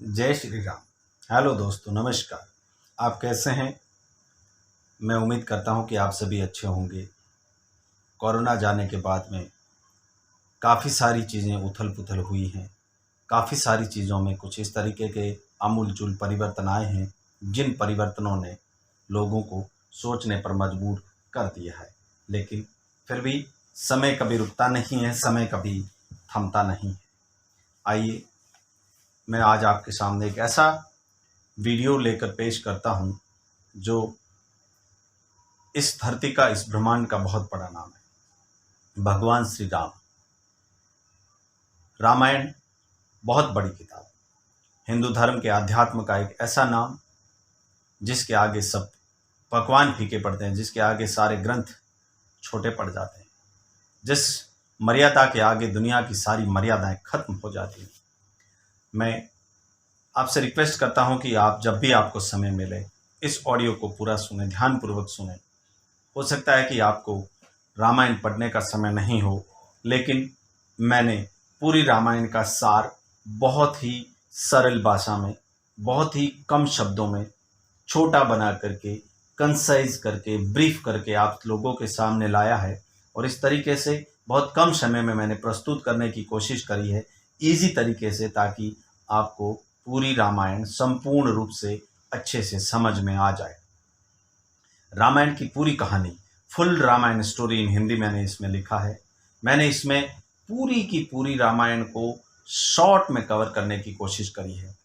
जय श्री राम। हेलो दोस्तों, नमस्कार। आप कैसे हैं? मैं उम्मीद करता हूं कि आप सभी अच्छे होंगे। कोरोना जाने के बाद में काफ़ी सारी चीज़ें उथल पुथल हुई हैं। काफ़ी सारी चीज़ों में कुछ इस तरीके के आमूल-चूल परिवर्तन आए हैं, जिन परिवर्तनों ने लोगों को सोचने पर मजबूर कर दिया है। लेकिन फिर भी समय कभी रुकता नहीं है, समय कभी थमता नहीं है। आइए, मैं आज आपके सामने एक ऐसा वीडियो लेकर पेश करता हूँ जो इस धरती का, इस ब्रह्मांड का बहुत बड़ा नाम है। भगवान श्री राम। रामायण बहुत बड़ी किताब, हिंदू धर्म के अध्यात्म का एक ऐसा नाम जिसके आगे सब पकवान फीके पड़ते हैं, जिसके आगे सारे ग्रंथ छोटे पड़ जाते हैं, जिस मर्यादा के आगे दुनिया की सारी मर्यादाएं खत्म हो जाती हैं। मैं आपसे रिक्वेस्ट करता हूं कि आप जब भी आपको समय मिले इस ऑडियो को पूरा सुने, ध्यानपूर्वक सुने। हो सकता है कि आपको रामायण पढ़ने का समय नहीं हो, लेकिन मैंने पूरी रामायण का सार बहुत ही सरल भाषा में, बहुत ही कम शब्दों में, छोटा बना करके, कंसाइज करके, ब्रीफ करके आप लोगों के सामने लाया है। और इस तरीके से बहुत कम समय में मैंने प्रस्तुत करने की कोशिश करी है, ईजी तरीके से, ताकि आपको पूरी रामायण संपूर्ण रूप से अच्छे से समझ में आ जाए। रामायण की पूरी कहानी, full Ramayan story in Hindi मैंने इसमें लिखा है। मैंने इसमें पूरी की पूरी रामायण को शॉर्ट में कवर करने की कोशिश करी है।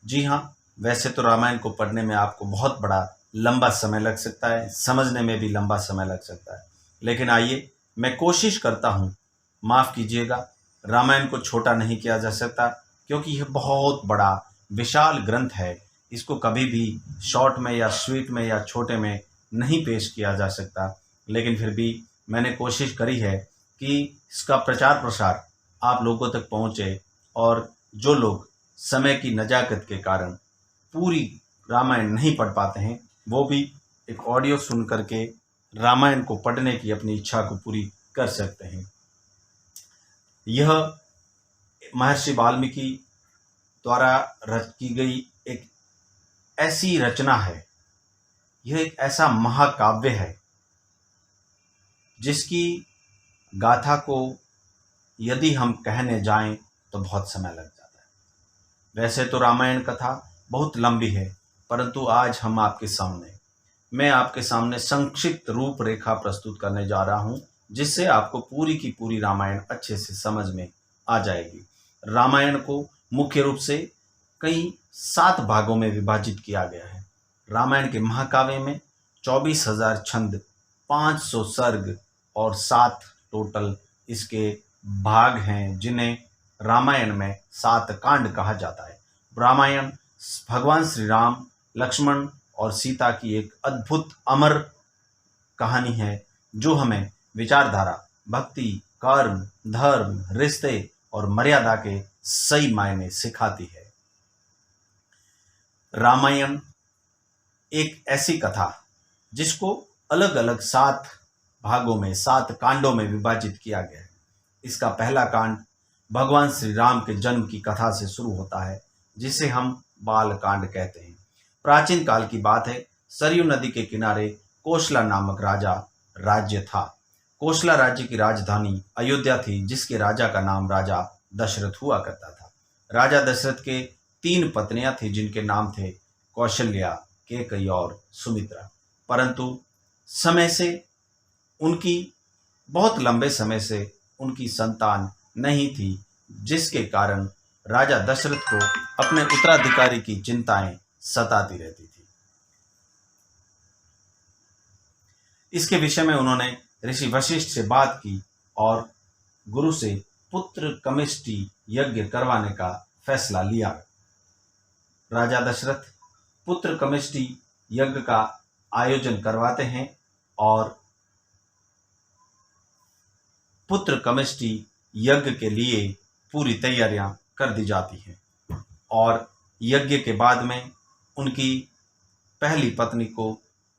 जी हाँ, वैसे तो रामायण को पढ़ने में आपको बहुत बड़ा लंबा समय लग सकता है, समझने में भी लंबा समय लग सकता है, लेकिन आइए, मैं कोशिश करता हूँ। माफ़ कीजिएगा, रामायण को छोटा नहीं किया जा सकता, क्योंकि यह बहुत बड़ा विशाल ग्रंथ है। इसको कभी भी शॉर्ट में या स्वीट में या छोटे में नहीं पेश किया जा सकता। लेकिन फिर भी मैंने कोशिश करी है कि इसका प्रचार प्रसार आप लोगों तक पहुँचे, और जो लोग समय की नज़ाकत के कारण पूरी रामायण नहीं पढ़ पाते हैं, वो भी एक ऑडियो सुन करके रामायण को पढ़ने की अपनी इच्छा को पूरी कर सकते हैं। यह महर्षि वाल्मीकि द्वारा की गई एक ऐसी रचना है, यह एक ऐसा महाकाव्य है जिसकी गाथा को यदि हम कहने जाएं तो बहुत समय लग जाता है। वैसे तो रामायण कथा बहुत लंबी है, परंतु आज मैं आपके सामने संक्षिप्त रूपरेखा प्रस्तुत करने जा रहा हूं, जिससे आपको पूरी की पूरी रामायण अच्छे से समझ में आ जाएगी। रामायण को मुख्य रूप से कई 7 भागों में विभाजित किया गया है। रामायण के महाकाव्य में 24,000 छंद, 500 सर्ग और 7 टोटल इसके भाग हैं, जिन्हें रामायण में 7 कांड कहा जाता है। रामायण भगवान श्री राम, लक्ष्मण और सीता की एक अद्भुत अमर कहानी है, जो हमें विचारधारा, भक्ति, कर्म, धर्म, रिश्ते और मर्यादा के सही मायने सिखाती है। रामायण एक ऐसी कथा जिसको अलग अलग 7 भागों में, 7 कांडों में विभाजित किया गया है। इसका पहला कांड भगवान श्री राम के जन्म की कथा से शुरू होता है, जिसे हम बाल कांड कहते हैं। प्राचीन काल की बात है। सरयू नदी के किनारे कोशला नामक राजा राज्य था। कोशला राज्य की राजधानी अयोध्या थी, जिसके राजा का नाम राजा दशरथ हुआ करता था। राजा दशरथ के 3 पत्नियां थी, जिनके नाम थे कौशल्या, केकई और सुमित्रा। परंतु समय से उनकी बहुत लंबे समय से उनकी संतान नहीं थी, जिसके कारण राजा दशरथ को अपने उत्तराधिकारी की चिंताएं सताती रहती थी। इसके विषय में उन्होंने ऋषि वशिष्ठ से बात की और गुरु से पुत्र कमिष्टि यज्ञ करवाने का फैसला लिया। राजा दशरथ पुत्र कमिष्टि यज्ञ का आयोजन करवाते हैं और पुत्र कमिष्टि यज्ञ के लिए पूरी तैयारियां कर दी जाती हैं। और यज्ञ के बाद में उनकी पहली पत्नी को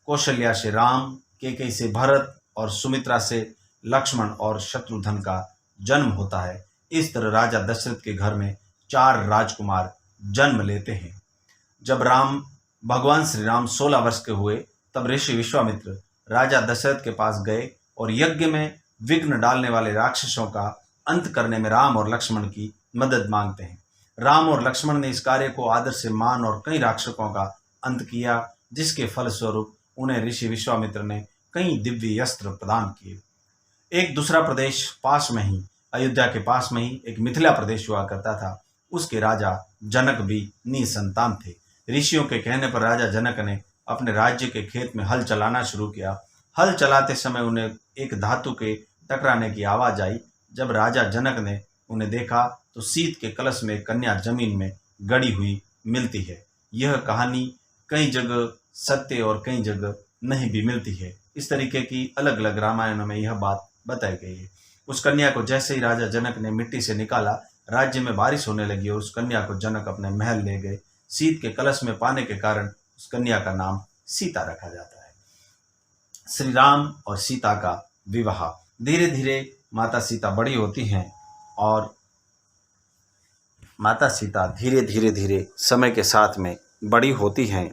कौशल्या से राम, केकई से भरत और सुमित्रा से लक्ष्मण और शत्रुघ्न का जन्म होता है। इस तरह राजा दशरथ के घर में 4 राजकुमार जन्म लेते हैं। जब भगवान श्री राम 16 वर्ष के हुए तब ऋषि विश्वामित्र राजा दशरथ के पास गए और यज्ञ में विघ्न डालने वाले राक्षसों का अंत करने में राम और लक्ष्मण की मदद मांगते हैं। राम और लक्ष्मण ने इस कार्य को आदर से मान और कई राक्षसों का अंत किया, जिसके फलस्वरूप उन्हें ऋषि विश्वामित्र ने कई दिव्य अस्त्र प्रदान किए। एक दूसरा प्रदेश पास में ही, अयोध्या के पास में ही एक मिथिला प्रदेश हुआ करता था। उसके राजा जनक भी निसंतान थे। ऋषियों के कहने पर राजा जनक ने अपने राज्य के खेत में हल चलाना शुरू किया। हल चलाते समय उन्हें एक धातु के टकराने की आवाज आई। जब राजा जनक ने उन्हें देखा तो सीत के कलश में कन्या जमीन में गड़ी हुई मिलती है। यह कहानी कई जगह सत्य और कई जगह नहीं भी मिलती है। इस तरीके की अलग अलग रामायणों में यह बात बताई गई है। उस कन्या को जैसे ही राजा जनक ने मिट्टी से निकाला, राज्य में बारिश होने लगी और उस कन्या को जनक अपने महल ले गए। सीत के कलश में पाने के कारण उस कन्या का नाम सीता रखा जाता है। श्री राम और सीता का विवाह। धीरे धीरे माता सीता बड़ी होती हैं और माता सीता धीरे धीरे समय के साथ में बड़ी होती हैं।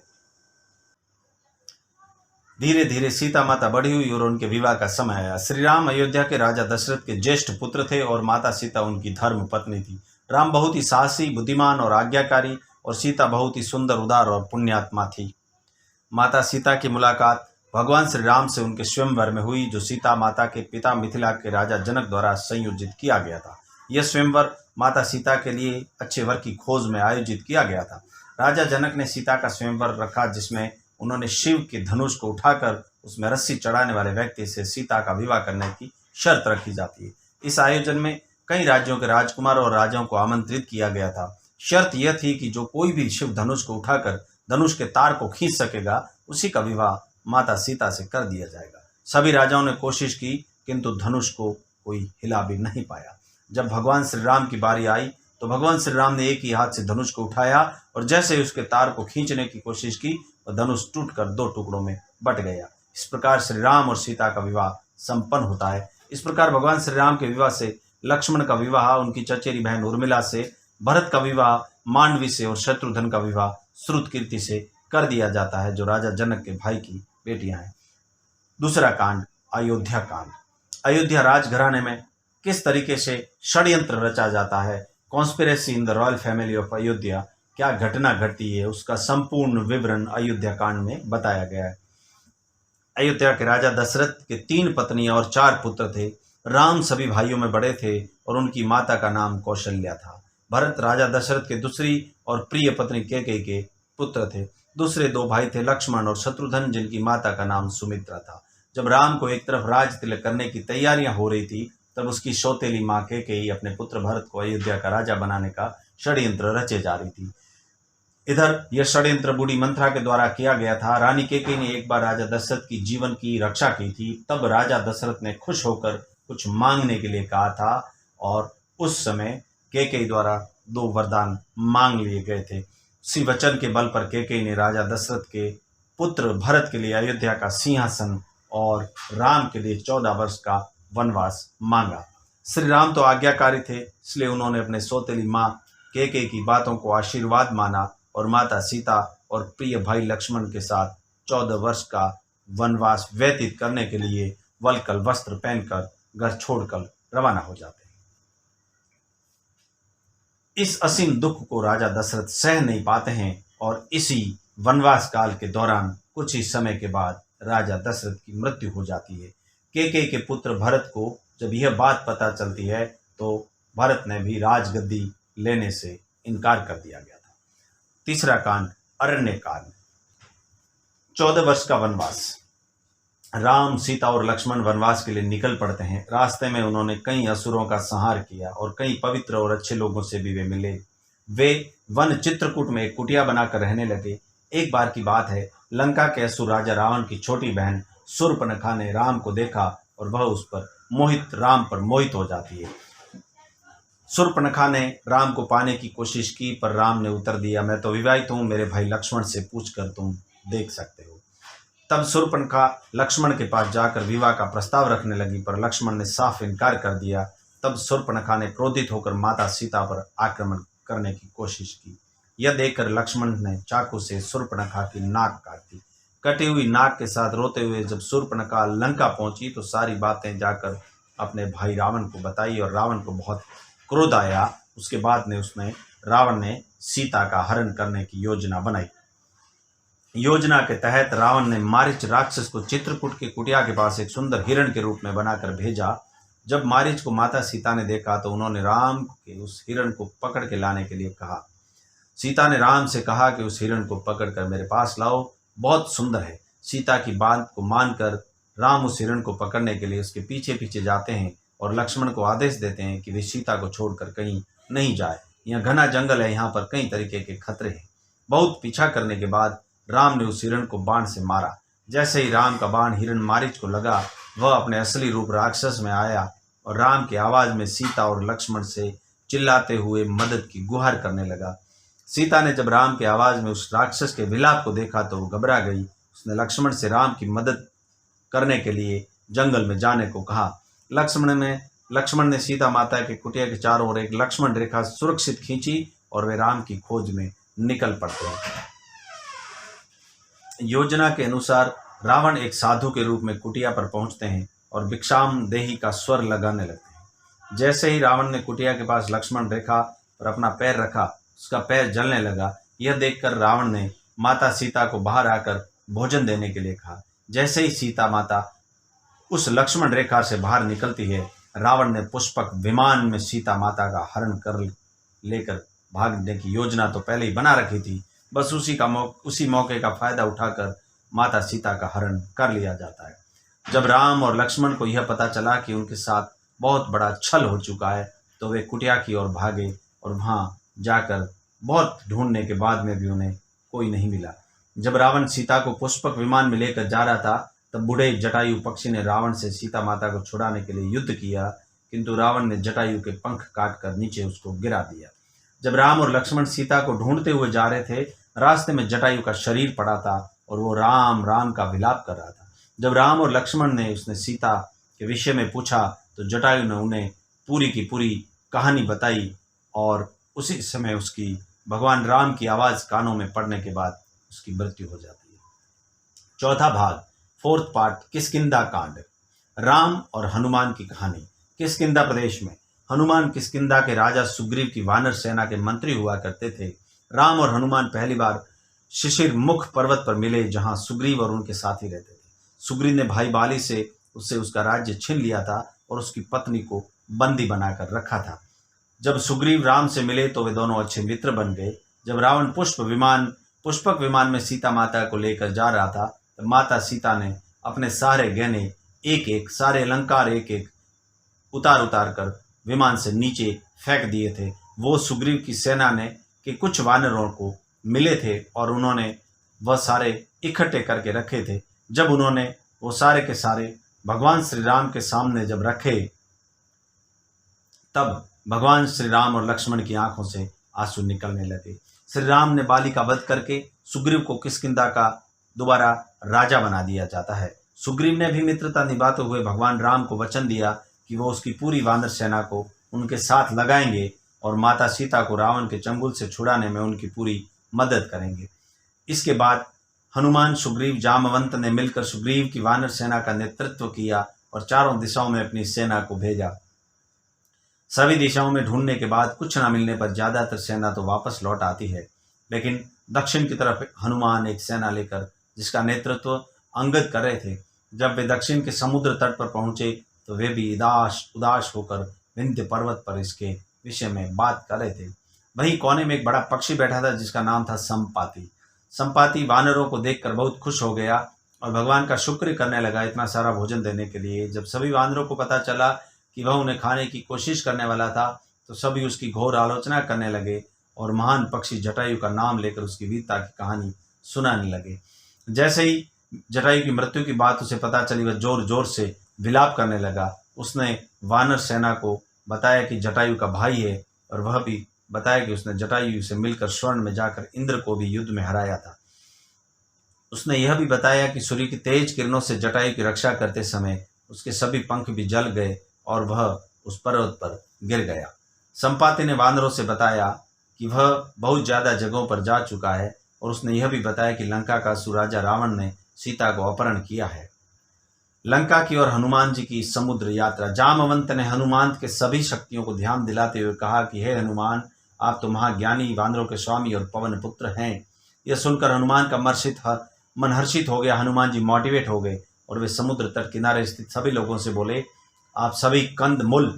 धीरे धीरे सीता माता बड़ी हुई और उनके विवाह का समय आया। श्री राम अयोध्या के राजा दशरथ के ज्येष्ठ पुत्र थे और माता सीता उनकी धर्म पत्नी थी। राम बहुत ही साहसी, बुद्धिमान और आज्ञाकारी और सीता बहुत ही सुंदर, उदार और पुण्यात्मा थी। माता सीता की मुलाकात भगवान श्री राम से उनके स्वयंवर में हुई, जो सीता माता के पिता मिथिला के राजा जनक द्वारा संयोजित किया गया था। यह स्वयंवर माता सीता के लिए अच्छे वर की खोज में आयोजित किया गया था। राजा जनक ने सीता का स्वयंवर रखा, जिसमें उन्होंने शिव के धनुष को उठाकर उसमें रस्सी चढ़ाने वाले व्यक्ति से सीता का विवाह करने की शर्त रखी जाती है। इस आयोजन में कई राज्यों के राजकुमार और राजाओं को आमंत्रित किया गया था। शर्त यह थी कि जो कोई भी शिव धनुष को उठाकर धनुष के तार को खींच सकेगा, उसी का विवाह माता सीता से कर दिया जाएगा। सभी राजाओं ने कोशिश की, किंतु धनुष को कोई हिला भी नहीं पाया। जब भगवान श्री राम की बारी आई तो भगवान श्री राम ने एक ही हाथ से धनुष को उठाया और जैसे ही उसके तार को खींचने की कोशिश की, वह धनुष टूटकर 2 टुकड़ों में बट गया। इस प्रकार श्री राम और सीता का विवाह संपन्न होता है। इस प्रकार भगवान श्री राम के विवाह से लक्ष्मण का विवाह उनकी चचेरी बहन उर्मिला से, भरत का विवाह मांडवी से और शत्रुघ्न का विवाह श्रुतकीर्ति से कर दिया जाता है, जो राजा जनक के भाई की बेटियां हैं। दूसरा कांड, अयोध्या कांड। अयोध्या राजघराने में किस तरीके से षड्यंत्र रचा जाता है, conspiracy in the royal family of Ayodhya, क्या घटना घटती है, उसका संपूर्ण विवरण अयोध्या कांड में बताया गया है। अयोध्या के राजा दशरथ के 3 पत्नियां और 4 पुत्र थे। राम सभी भाइयों में बड़े थे और उनकी माता का नाम कौशल्या था। भरत राजा दशरथ के दूसरी और प्रिय पत्नी कैकेयी के पुत्र थे। दूसरे 2 भाई थे लक्ष्मण और शत्रुघ्न, जिनकी माता का नाम सुमित्रा था। जब राम को एक तरफ राज तिलक करने की तैयारियां हो रही थी, तब उसकी सौतेली मां कैकेयी अपने पुत्र भरत को अयोध्या का राजा बनाने का षड्यंत्र रचे जा रही थी। इधर यह षड्यंत्र बूढ़ी मंत्रा के द्वारा किया गया था। रानी कैकेयी ने एक बार राजा दशरथ की जीवन की रक्षा की थी। तब राजा दशरथ ने खुश होकर कुछ मांगने के लिए कहा था और उस समय कैकेयी द्वारा 2 वरदान मांग लिए गए थे। उसी वचन के बल पर कैकेयी ने राजा दशरथ के पुत्र भरत के लिए अयोध्या का सिंहासन और राम के लिए 14 वर्ष का वनवास मांगा। श्री राम तो आज्ञाकारी थे, इसलिए उन्होंने अपने सौतेली मां कैकेयी की बातों को आशीर्वाद माना और माता सीता और प्रिय भाई लक्ष्मण के साथ 14 वर्ष का वनवास व्यतीत करने के लिए वल्कल वस्त्र पहनकर घर छोड़कर रवाना हो जाते हैं। इस असीम दुख को राजा दशरथ सह नहीं पाते हैं और इसी वनवास काल के दौरान कुछ ही समय के बाद राजा दशरथ की मृत्यु हो जाती है। कैकेयी के पुत्र भरत को जब यह बात पता चलती है तो भरत ने भी राजगद्दी लेने से इनकार कर दिया गया था। तीसरा कांड, अरण्य कांड। 14 वर्ष का वनवास। राम, सीता और लक्ष्मण वनवास के लिए निकल पड़ते हैं। रास्ते में उन्होंने कई असुरों का संहार किया और कई पवित्र और अच्छे लोगों से भी वे मिले। वे वन चित्रकूट में एक कुटिया बनाकर रहने लगे। एक बार की बात है, लंका के असुर राजा रावण की छोटी बहन शूर्पणखा ने राम को देखा और वह उस पर राम पर मोहित हो जाती है। शूर्पणखा ने राम को पाने की कोशिश की, पर राम ने उत्तर दिया, मैं तो विवाहित हूँ, मेरे भाई लक्ष्मण से पूछकर तुम देख सकते हो। तब शूर्पणखा लक्ष्मण के पास जाकर विवाह का प्रस्ताव रखने लगी, पर लक्ष्मण ने साफ इनकार कर दिया। तब शूर्पणखा ने क्रोधित होकर माता सीता पर आक्रमण करने की कोशिश की। यह देखकर लक्ष्मण ने चाकू से शूर्पणखा की नाक काट दी। कटी हुई नाक के साथ रोते हुए जब शूर्पणखा लंका पहुंची तो सारी बातें जाकर अपने भाई रावण को बताई और रावण को बहुत क्रोध आया। उसके बाद रावण ने सीता का हरण करने की योजना बनाई। योजना के तहत रावण ने मारीच राक्षस को चित्रकूट की कुटिया के पास एक सुंदर हिरण के रूप में बनाकर भेजा। जब मारीच को माता सीता ने देखा तो उन्होंने राम के उस हिरण को पकड़ के लाने के लिए कहा। सीता ने राम से कहा कि उस हिरण को पकड़कर मेरे पास लाओ, बहुत सुंदर है। सीता की बात को मानकर राम उस हिरण को पकड़ने के लिए उसके पीछे पीछे जाते हैं और लक्ष्मण को आदेश देते हैं कि वे सीता को छोड़कर कहीं नहीं जाए। यह घना जंगल है, यहाँ पर कई तरीके के खतरे हैं। बहुत पीछा करने के बाद राम ने उस हिरण को बाण से मारा। जैसे ही राम का बाण हिरण मारीच को लगा, वह अपने असली रूप राक्षस में आया और राम की आवाज में सीता और लक्ष्मण से चिल्लाते हुए मदद की गुहार करने लगा। सीता ने जब राम की आवाज में उस राक्षस के विलाप को देखा तो वो घबरा गई। उसने लक्ष्मण से राम की मदद करने के लिए जंगल में जाने को कहा। लक्ष्मण ने सीता माता के कुटिया के चारों ओर एक लक्ष्मण रेखा सुरक्षित खींची और वे राम की खोज में निकल पड़ते हैं। योजना के अनुसार रावण एक साधु के रूप में कुटिया पर पहुंचते हैं और भिक्षाम देही का स्वर लगाने लगते हैं। जैसे ही रावण ने कुटिया के पास लक्ष्मण रेखा पर अपना पैर रखा, उसका पैर जलने लगा। यह देखकर रावण ने माता सीता को बाहर आकर भोजन देने के लिए कहा। जैसे ही सीता माता उस लक्ष्मण रेखा से बाहर निकलती है, रावण ने पुष्पक विमान में सीता माता का हरण कर लेकर भागने की योजना तो पहले ही बना रखी थी। बस उसी मौके का फायदा उठाकर माता सीता का हरण कर लिया जाता है। जब राम और लक्ष्मण को यह पता चला कि उनके साथ बहुत बड़ा छल हो चुका है तो वे कुटिया की ओर भागे और वहां जाकर बहुत ढूंढने के बाद में भी उन्हें कोई नहीं मिला। जब रावण सीता को पुष्पक विमान में लेकर जा रहा था तब बूढ़े जटायु पक्षी ने रावण से सीता माता को छुड़ाने के लिए युद्ध किया, किंतु रावण ने जटायु के पंख काटकर नीचे उसको गिरा दिया। जब राम और लक्ष्मण सीता को ढूंढते हुए जा रहे थे, रास्ते में जटायु का शरीर पड़ा था और वो राम राम का विलाप कर रहा था। जब राम और लक्ष्मण ने उसने सीता के विषय में पूछा तो जटायु ने उन्हें पूरी की पूरी कहानी बताई और उसी समय उसकी भगवान राम की आवाज़ कानों में पड़ने के बाद उसकी मृत्यु हो जाती है। चौथा भाग, फोर्थ पार्ट, किष्किंधा कांड। राम और हनुमान की कहानी। किष्किंधा प्रदेश में हनुमान किष्किंधा के राजा सुग्रीव की वानर सेना के मंत्री हुआ करते थे। राम और हनुमान पहली बार शिशिर मुख पर्वत पर मिले, जहां सुग्रीव और उनके साथी रहते थे। सुग्रीव ने भाई बाली से उससे उसका राज्य छीन लिया था और उसकी पत्नी को बंदी बनाकर रखा था। जब सुग्रीव राम से मिले तो वे दोनों अच्छे मित्र बन गए। जब रावण पुष्पक विमान में सीता माता को लेकर जा रहा था तो माता सीता ने अपने सारे गहने सारे अलंकार एक एक उतार कर विमान से नीचे फेंक दिए थे। वो सुग्रीव की सेना के कुछ वानरों को मिले थे और उन्होंने वह सारे इकट्ठे करके रखे थे। जब उन्होंने वो सारे के सारे भगवान श्री राम के सामने जब रखे तब भगवान श्री राम और लक्ष्मण की आंखों से आंसू निकलने लगे। श्री राम ने बाली का वध करके सुग्रीव को किष्किंधा का दोबारा राजा बना दिया जाता है। सुग्रीव ने भी मित्रता निभाते हुए भगवान राम को वचन दिया कि वो उसकी पूरी वानर सेना को उनके साथ लगाएंगे और माता सीता को रावण के चंगुल से छुड़ाने में उनकी पूरी मदद करेंगे। इसके बाद हनुमान, सुग्रीव, जामवंत ने मिलकर सुग्रीव की वानर सेना का नेतृत्व किया और चारों दिशाओं में अपनी सेना को भेजा। सभी दिशाओं में ढूंढने के बाद कुछ न मिलने पर ज्यादातर सेना तो वापस लौट आती है, लेकिन दक्षिण की तरफ हनुमान एक सेना लेकर, जिसका नेतृत्व अंगद कर रहे थे, जब वे दक्षिण के समुद्र तट पर पहुंचे तो वे भी उदास होकर विंध्य पर्वत पर इसके विषय में बात कर रहे थे। वहीं कोने में एक बड़ा पक्षी बैठा था जिसका नाम था संपाति। संपाति वानरों को देखकर बहुत खुश हो गया और भगवान का शुक्र करने लगा इतना सारा भोजन देने के लिए। जब सभी वानरों को पता चला कि वह उन्हें खाने की कोशिश करने वाला था तो सभी उसकी घोर आलोचना करने लगे और महान पक्षी जटायु का नाम लेकर उसकी वीरता की कहानी सुनाने लगे। जैसे ही जटायु की मृत्यु की बात उसे पता चली, वह जोर जोर से विलाप करने लगा। उसने वानर सेना को बताया कि जटायु का भाई है और वह भी बताया कि उसने जटायु से मिलकर स्वर्ण में जाकर इंद्र को भी युद्ध में हराया था। उसने यह भी बताया कि सूर्य की तेज किरणों से जटायु की रक्षा करते समय उसके सभी पंख भी जल गए और वह उस पर्वत पर गिर गया। संपाति ने वानरों से बताया कि वह बहुत ज़्यादा जगहों पर जा चुका है और उसने यह भी बताया कि लंका का सुराजा रावण ने सीता को अपहरण किया है। लंका की और हनुमान जी की समुद्र यात्रा। जामवंत ने हनुमान के सभी शक्तियों को ध्यान दिलाते हुए कहा कि हे हनुमान, आप तो महाज्ञानी, वानरों के स्वामी और पवन पुत्र हैं। यह सुनकर हनुमान का मन हर्षित हो गया। हनुमान जी मोटिवेट हो गए और वे समुद्र तट किनारे स्थित सभी लोगों से बोले, आप सभी कंद मूल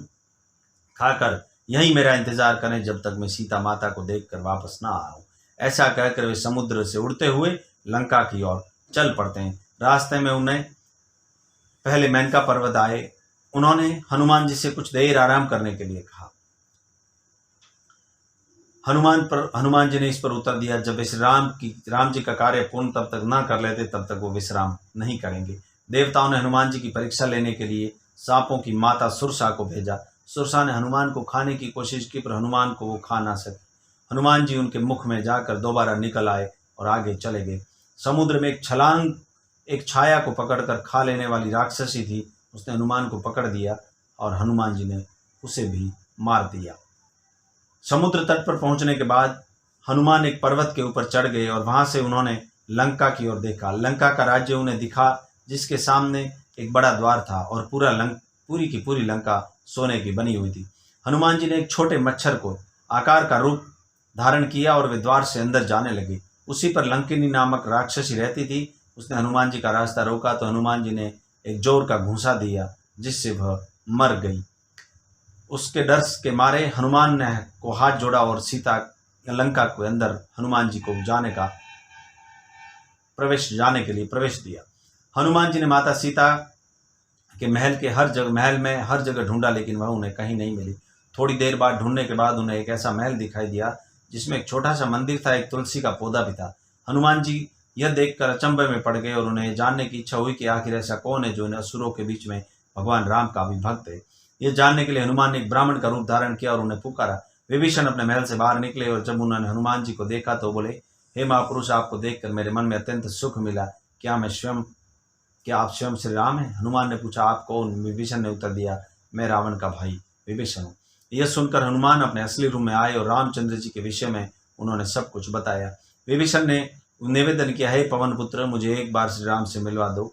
खाकर यहीं मेरा इंतजार करें जब तक मैं सीता माता को देखकर वापस ना आऊं। ऐसा कहकर वे समुद्र से उड़ते हुए लंका की ओर चल पड़ते हैं। रास्ते में उन्हें पहले मेनका पर्वत आए। उन्होंने हनुमान जी से कुछ देर आराम करने के लिए कहा। हनुमान जी ने इस पर उत्तर दिया, जब इस राम जी का कार्य पूर्ण तब तक न कर लेते तब तक वो विश्राम नहीं करेंगे। देवताओं ने हनुमान जी की परीक्षा लेने के लिए सांपों की माता सुरसा को भेजा। सुरसा ने हनुमान को खाने की कोशिश की, पर हनुमान को वो खा ना सके। हनुमान जी उनके मुख में जाकर दोबारा निकल आए और आगे चले गए। समुद्र में एक छाया को पकड़कर खा लेने वाली राक्षसी थी। उसने हनुमान को पकड़ दिया और हनुमान जी ने उसे भी मार दिया। समुद्र तट पर पहुंचने के बाद हनुमान एक पर्वत के ऊपर चढ़ गए और वहां से उन्होंने लंका की ओर देखा। लंका का राज्य उन्हें दिखा, जिसके सामने एक बड़ा द्वार था और पूरी की पूरी लंका सोने की बनी हुई थी। हनुमान जी ने एक छोटे मच्छर को आकार का रूप धारण किया और वे द्वार से अंदर जाने लगे। उसी पर लंकिनी नामक राक्षसी रहती थी। उसने हनुमान जी का रास्ता रोका तो हनुमान जी ने एक जोर का घूंसा दिया, जिससे वह मर गई। उसके डर के मारे हनुमान ने को हाथ जोड़ा और सीता लंका के अंदर हनुमान जी को जाने के लिए प्रवेश दिया। हनुमान जी ने माता सीता के महल में हर जगह ढूंढा, लेकिन वह उन्हें कहीं नहीं मिली। थोड़ी देर बाद ढूंढने के बाद उन्हें एक ऐसा महल दिखाई दिया जिसमें एक छोटा सा मंदिर था, एक तुलसी का पौधा भी था। हनुमान जी यह देखकर अचंभे में पड़ गए और उन्हें जानने की इच्छा हुई कि आखिर ऐसा कौन है जो इन असुरों के बीच में भगवान राम का भी भक्त है। यह जानने के लिए हनुमान ने एक ब्राह्मण का रूप धारण किया और उन्हें पुकारा। विभीषण अपने महल से बाहर निकले और जब उन्होंने हनुमान जी को देखा तो बोले, हे महापुरुष, आपको देखकर मेरे मन में अत्यंत सुख मिला। क्या आप स्वयं श्री राम हैं? हनुमान ने पूछा, आप कौन? विभीषण ने उत्तर दिया, मैं रावण का भाई विभीषण हूँ। यह सुनकर हनुमान अपने असली रूप में आए और रामचंद्र जी के विषय में उन्होंने सब कुछ बताया। विभीषण ने निवेदन किया, हे पवन पुत्र, मुझे एक बार श्री राम से मिलवा दो।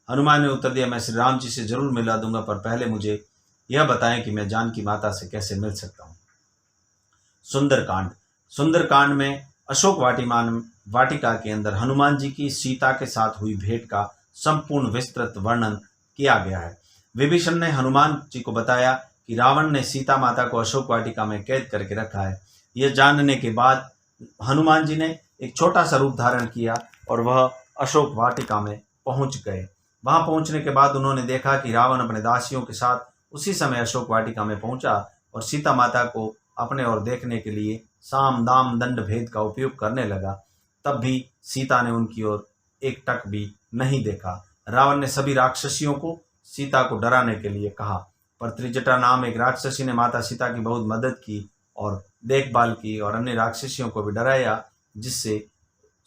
हनुमान ने उत्तर दिया, मैं श्री राम जी से जरूर मिलवा दूंगा, पर पहले मुझे यह बताएं कि मैं जानकी माता से कैसे मिल सकता हूँ। सुंदरकांड में अशोक वाटिका के अंदर हनुमान जी की सीता के साथ हुई भेंट का संपूर्ण विस्तृत वर्णन किया गया है। विभीषण ने हनुमान जी को बताया कि रावण ने सीता माता को अशोक वाटिका में कैद करके रखा है। यह जानने के बाद हनुमान जी ने एक छोटा सा रूप धारण किया और वह अशोक वाटिका में पहुंच गए। वहां पहुंचने के बाद उन्होंने देखा कि रावण अपने दासियों के साथ उसी समय अशोक वाटिका में पहुंचा और सीता माता को अपने ओर देखने के लिए साम दाम दंड भेद का उपयोग करने लगा। तब भी सीता ने उनकी ओर एक टक भी नहीं देखा। रावण ने सभी राक्षसियों को सीता को डराने के लिए कहा, पर त्रिजटा नाम एक राक्षसी ने माता सीता की बहुत मदद की और देखभाल की और अन्य राक्षसियों को भी डराया, जिससे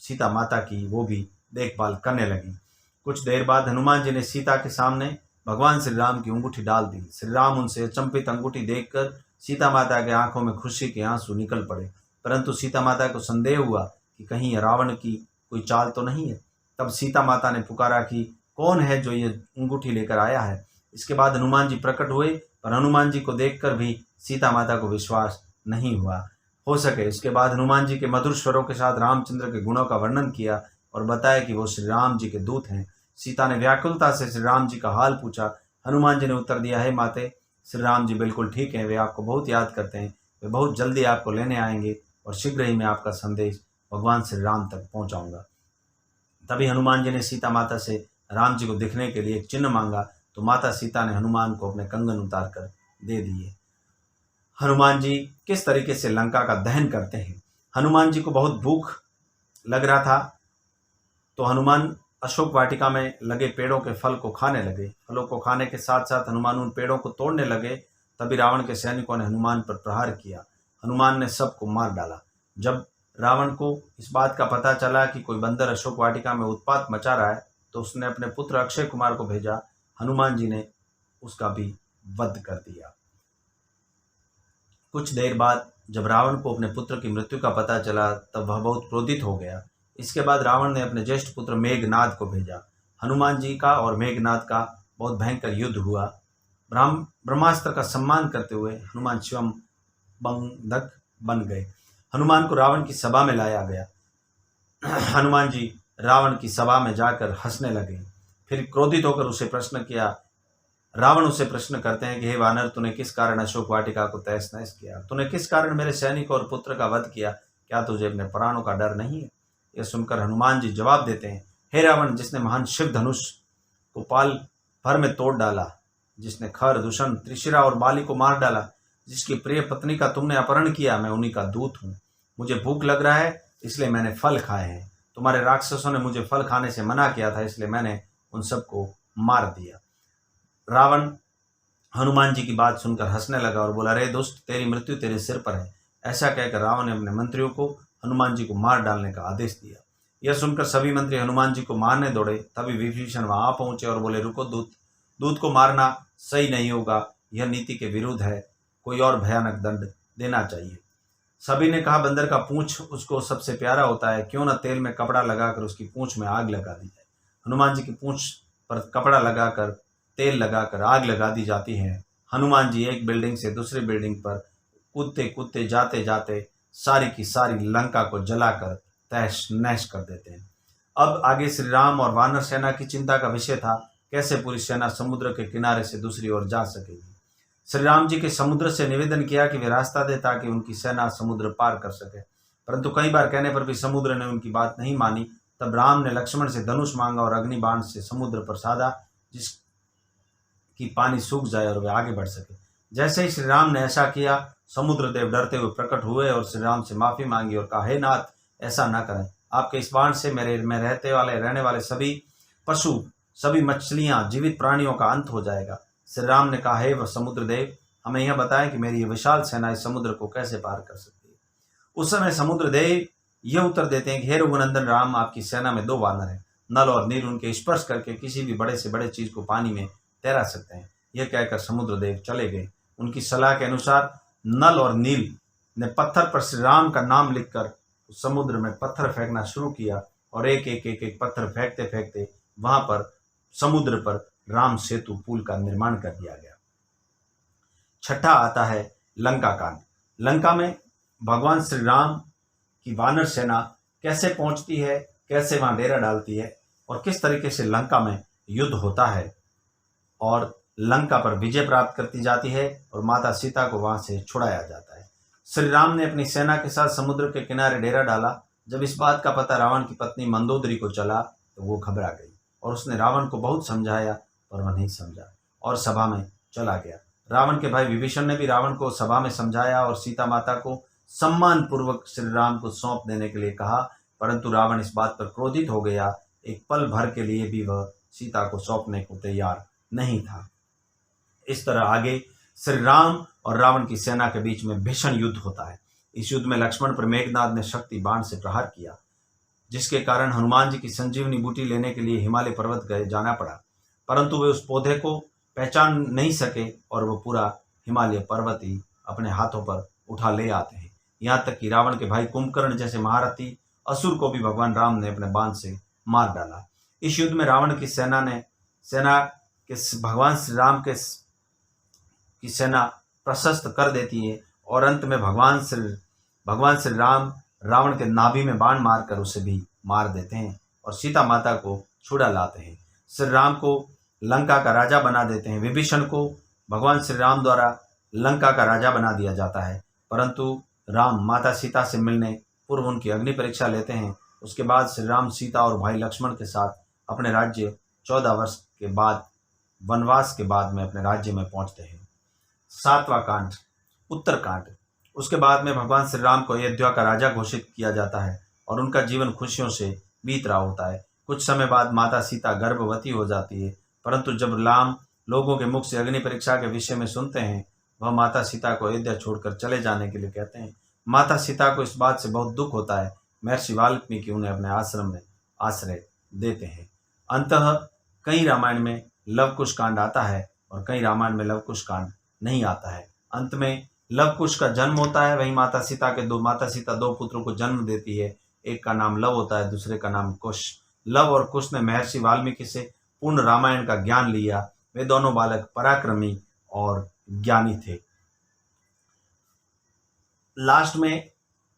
सीता माता की वो भी देखभाल करने लगी। कुछ देर बाद हनुमान जी ने सीता के सामने भगवान श्री राम की अंगूठी डाल दी। श्री राम उनसे अचंभित अंगूठी देखकर सीता माता के आंखों में खुशी के आंसू निकल पड़े, परंतु सीता माता को संदेह हुआ कि कहीं रावण की कोई चाल तो नहीं है। तब सीता माता ने पुकारा कि कौन है जो ये अंगूठी लेकर आया है। इसके बाद हनुमान जी प्रकट हुए, पर हनुमान जी को देखकर भी सीता माता को विश्वास नहीं हुआ हो सके। इसके बाद हनुमान जी के मधुर स्वरों के साथ रामचंद्र के गुणों का वर्णन किया और बताया कि वो श्री राम जी के दूत हैं। सीता ने व्याकुलता से श्री राम जी का हाल पूछा। हनुमान जी ने उत्तर दिया, है माते, श्री राम जी बिल्कुल ठीक हैं, वे आपको बहुत याद करते हैं। वे बहुत जल्दी आपको लेने आएंगे और शीघ्र ही मैं आपका संदेश भगवान श्री राम तक पहुंचाऊंगा। तभी हनुमान जी ने सीता माता से राम जी को दिखने के लिए एक चिन्ह मांगा, तो माता सीता ने हनुमान को अपने कंगन उतार कर दे दिए। हनुमान जी किस तरीके से लंका का दहन करते हैं। हनुमान जी को बहुत भूख लग रहा था, तो हनुमान अशोक वाटिका में लगे पेड़ों के फल को खाने लगे। फलों को खाने के साथ साथ हनुमान उन पेड़ों को तोड़ने लगे। तभी रावण के सैनिकों ने हनुमान पर प्रहार किया। हनुमान ने सबको मार डाला। जब रावण को इस बात का पता चला कि कोई बंदर अशोक वाटिका में उत्पात मचा रहा है, तो उसने अपने पुत्र अक्षय कुमार को भेजा। हनुमान जी ने उसका भी वध कर दिया। कुछ देर बाद जब रावण को अपने पुत्र की मृत्यु का पता चला तब वह बहुत क्रोधित हो गया। इसके बाद रावण ने अपने ज्येष्ठ पुत्र मेघनाद को भेजा। हनुमान जी का और मेघनाद का बहुत भयंकर युद्ध हुआ। ब्रह्मास्त्र का सम्मान करते हुए हनुमान शिवम बंधक बन गए। हनुमान को रावण की सभा में लाया गया। हनुमान जी रावण की सभा में जाकर हंसने लगे। फिर क्रोधित होकर उसे प्रश्न किया। रावण उसे प्रश्न करते हैं कि हे वानर, तूने किस कारण अशोक वाटिका को तहस नहस किया? तूने किस कारण मेरे सैनिक और पुत्र का वध किया? क्या तुझे अपने प्राणों का डर नहीं है? यह सुनकर हनुमान जी जवाब देते हैं, हे रावण, जिसने महान शिव धनुष को पाल भर में तोड़ डाला, जिसने खर, दूषण, त्रिशिरा और बाली को मार डाला, जिसकी प्रिय पत्नी का तुमने अपहरण किया, मैं उन्हीं का दूत हूँ। मुझे भूख लग रहा है इसलिए मैंने फल खाए हैं। तुम्हारे राक्षसों ने मुझे फल खाने से मना किया था, इसलिए मैंने उन सबको मार दिया। रावण हनुमान जी की बात सुनकर हंसने लगा और बोला, रे दुष्ट, तेरी मृत्यु तेरे सिर पर है। ऐसा कहकर रावण ने अपने मंत्रियों को हनुमान जी को मार डालने का आदेश दिया। यह सुनकर सभी मंत्री हनुमान जी को मारने दौड़े। तभी विभीषण वहां पहुंचे और बोले, रुको दूत को मारना सही नहीं होगा, यह नीति के विरुद्ध है, कोई और भयानक दंड देना चाहिए। सभी ने कहा, बंदर का पूंछ उसको सबसे प्यारा होता है, क्यों न तेल में कपड़ा लगाकर उसकी पूंछ में आग लगा दी जाए। हनुमान जी की पूंछ पर कपड़ा लगाकर, तेल लगाकर आग लगा दी जाती है। हनुमान जी एक बिल्डिंग से दूसरी बिल्डिंग पर कूदते कूदते जाते जाते सारी की सारी लंका को जलाकर तहस नहस कर देते हैं। अब आगे श्री राम और वानर सेना की चिंता का विषय था, कैसे पूरी सेना समुद्र के किनारे से दूसरी ओर जा सकेगी। श्री राम जी के समुद्र से निवेदन किया कि वे रास्ता दे ताकि उनकी सेना समुद्र पार कर सके, परंतु कई बार कहने पर भी समुद्र ने उनकी बात नहीं मानी। तब राम ने लक्ष्मण से धनुष मांगा और अग्नि बाण से समुद्र पर साधा, जिसकी पानी सूख जाए और वे आगे बढ़ सके। जैसे ही श्री राम ने ऐसा किया, समुद्र देव डरते हुए प्रकट हुए और श्री राम से माफी मांगी और कहा, हे नाथ, ऐसा न करें, आपके इस बाण से मेरे में रहने वाले सभी पशु, सभी मछलियां, जीवित प्राणियों का अंत हो जाएगा। श्री राम ने कहा, हे समुद्र देव, हमें यह बताएं कि मेरी विशाल सेना इस समुद्र को कैसे पार कर सकती है। उस समय समुद्र देव यह उत्तर देते हैं कि हे रघुनंदन राम, आपकी सेना में 2 वानर हैं। नल और नील उनके स्पर्श करके किसी भी बड़े से बड़े चीज को पानी में तैरा सकते हैं। यह कहकर समुद्र देव चले गए। उनकी सलाह के अनुसार नल और नील ने पत्थर पर श्री राम का नाम लिखकर समुद्र में पत्थर फेंकना शुरू किया और एक पत्थर फेंकते फेंकते वहां पर समुद्र पर राम सेतु पुल का निर्माण कर दिया गया। छठा आता है लंका कांड। लंका में भगवान श्री राम की वानर सेना कैसे पहुंचती है, कैसे वहां डेरा डालती है और किस तरीके से लंका में युद्ध होता है और लंका पर विजय प्राप्त करती जाती है और माता सीता को वहां से छुड़ाया जाता है। श्री राम ने अपनी सेना के साथ समुद्र के किनारे डेरा डाला। जब इस बात का पता रावण की पत्नी मंदोदरी को चला तो वो घबरा गई और उसने रावण को बहुत समझाया पर वह नहीं समझा और सभा में चला गया। रावण के भाई विभीषण ने भी रावण को सभा में समझाया और सीता माता को सम्मान पूर्वक श्री राम को सौंप देने के लिए कहा, परंतु रावण इस बात पर क्रोधित हो गया। एक पल भर के लिए भी वह सीता को सौंपने को तैयार नहीं था। इस तरह आगे श्री राम और रावण की सेना के बीच में भीषण युद्ध होता है। इस युद्ध में लक्ष्मण पर मेघनाद ने शक्ति बाण से प्रहार किया, जिसके कारण हनुमान जी की संजीवनी बूटी लेने के लिए हिमालय पर्वत गए जाना पड़ा, परंतु वे उस पौधे को पहचान नहीं सके और वो पूरा हिमालय पर्वत ही अपने हाथों पर उठा ले आते हैं। यहाँ तक कि रावण के भाई कुंभकर्ण जैसे महारथी असुर को भी भगवान राम ने अपने बाण से मार डाला। इस युद्ध में रावण की सेना के भगवान श्री राम की सेना प्रशस्त कर देती है और अंत में भगवान श्री राम रावण के नाभि में बाण मारकर उसे भी मार देते हैं और सीता माता को छुड़ा लाते हैं। श्री राम को लंका का राजा बना देते हैं। विभीषण को भगवान श्री राम द्वारा लंका का राजा बना दिया जाता है, परंतु राम माता सीता से मिलने पूर्व उनकी अग्नि परीक्षा लेते हैं। उसके बाद श्री राम सीता और भाई लक्ष्मण के साथ अपने राज्य 14 वर्ष के बाद वनवास के बाद में अपने राज्य में पहुंचते हैं। 7वां कांड उत्तरकांड। उसके बाद में भगवान श्री राम को अयोध्या का राजा घोषित किया जाता है और उनका जीवन खुशियों से बीत रहा होता है। कुछ समय बाद माता सीता गर्भवती हो जाती है, परंतु जब राम लोगों के मुख से अग्नि परीक्षा के विषय में सुनते हैं, वह माता सीता को अयोध्या छोड़कर चले जाने के लिए कहते हैं। माता सीता को इस बात से बहुत दुख होता है। महर्षि वाल्मीकि उन्हें अपने आश्रम में आश्रय देते हैं। अंततः कई रामायण में लव कुश कांड आता है और कई रामायण में लव कुश कांड नहीं आता है। अंत में लव कुश का जन्म होता है। वहीं माता सीता दो पुत्रों को जन्म देती है। एक का नाम लव होता है, दूसरे का नाम कुश। लव और कुश ने महर्षि वाल्मीकि से पूर्ण रामायण का ज्ञान लिया। वे दोनों बालक पराक्रमी और ज्ञानी थे। लास्ट में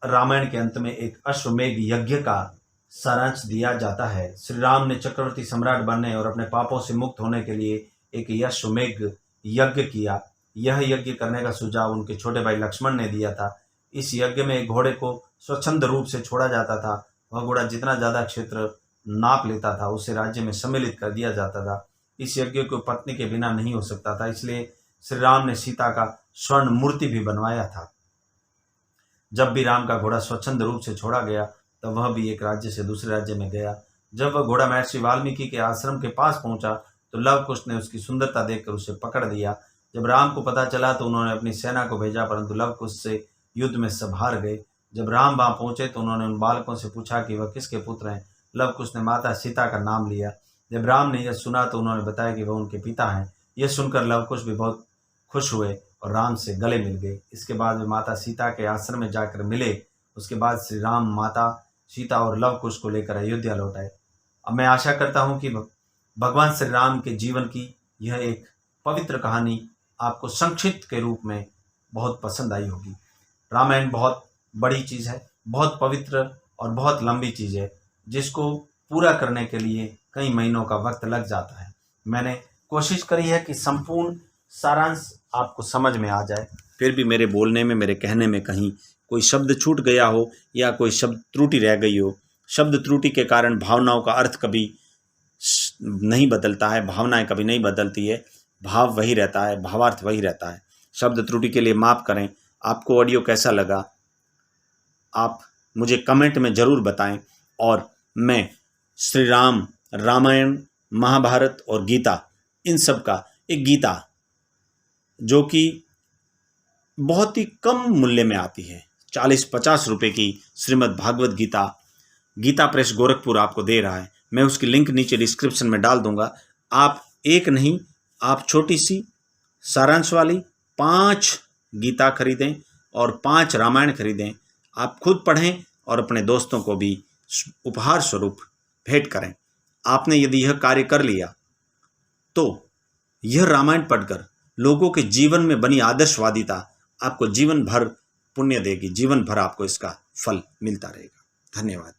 रामायण के अंत में एक अश्वमेध यज्ञ का सारांश दिया जाता है। श्री राम ने चक्रवर्ती सम्राट बनने और अपने पापों से मुक्त होने के लिए एक अश्वमेध यज्ञ किया। यह यज्ञ करने का सुझाव उनके छोटे भाई लक्ष्मण ने दिया था। इस यज्ञ में एक घोड़े को स्वच्छंद रूप से छोड़ा जाता था। वह घोड़ा जितना ज़्यादा क्षेत्र नाप लेता था उसे राज्य में सम्मिलित कर दिया जाता था। इस यज्ञ को पत्नी के बिना नहीं हो सकता था, इसलिए श्री राम ने सीता का स्वर्ण मूर्ति भी बनवाया था। जब भी राम का घोड़ा स्वच्छंद रूप से छोड़ा गया तब वह भी एक राज्य से दूसरे राज्य में गया। जब वह घोड़ा महर्षि वाल्मीकि के आश्रम के पास पहुंचा तो लव कुश ने उसकी सुंदरता देखकर उसे पकड़ दिया। जब राम को पता चला तो उन्होंने अपनी सेना को भेजा, परंतु लव कुश से युद्ध में सब हार गए। जब राम वहां पहुंचे तो उन्होंने उन बालकों से पूछा कि वह किसके पुत्र हैं। लव कुश ने माता सीता का नाम लिया। जब राम ने यह सुना तो उन्होंने बताया कि वह उनके पिता हैं। यह सुनकर लव कुश भी बहुत खुश हुए और राम से गले मिल गए। इसके बाद वे माता सीता के आश्रम में जाकर मिले। उसके बाद श्री राम माता सीता और लव कुश को लेकर अयोध्या लौट आए। अब मैं आशा करता हूँ कि भगवान श्री राम के जीवन की यह एक पवित्र कहानी आपको संक्षिप्त के रूप में बहुत पसंद आई होगी। रामायण बहुत बड़ी चीज़ है, बहुत पवित्र और बहुत लंबी चीज़ है, जिसको पूरा करने के लिए कई महीनों का वक्त लग जाता है। मैंने कोशिश करी है कि संपूर्ण सारांश आपको समझ में आ जाए। फिर भी मेरे बोलने में, मेरे कहने में कहीं कोई शब्द छूट गया हो या कोई शब्द त्रुटि रह गई हो, शब्द त्रुटि के कारण भावनाओं का अर्थ कभी नहीं बदलता है, भावनाएं कभी नहीं बदलती है, भाव वही रहता है, भावार्थ वही रहता है। शब्द त्रुटि के लिए माफ़ करें। आपको ऑडियो कैसा लगा आप मुझे कमेंट में ज़रूर बताएं। और मैं श्री राम, रामायण, महाभारत और गीता, इन सब का एक गीता जो कि बहुत ही कम मूल्य में आती है, 40-50 रुपये की श्रीमद् भागवत गीता, गीता प्रेस गोरखपुर आपको दे रहा है। मैं उसकी लिंक नीचे डिस्क्रिप्शन में डाल दूंगा। आप एक नहीं, आप छोटी सी सारांश वाली 5 गीता खरीदें और 5 रामायण खरीदें। आप खुद पढ़ें और अपने दोस्तों को भी उपहार स्वरूप भेंट करें। आपने यदि यह कार्य कर लिया तो यह रामायण पढ़कर लोगों के जीवन में बनी आदर्शवादिता आपको जीवन भर पुण्य देगी, जीवन भर आपको इसका फल मिलता रहेगा। धन्यवाद।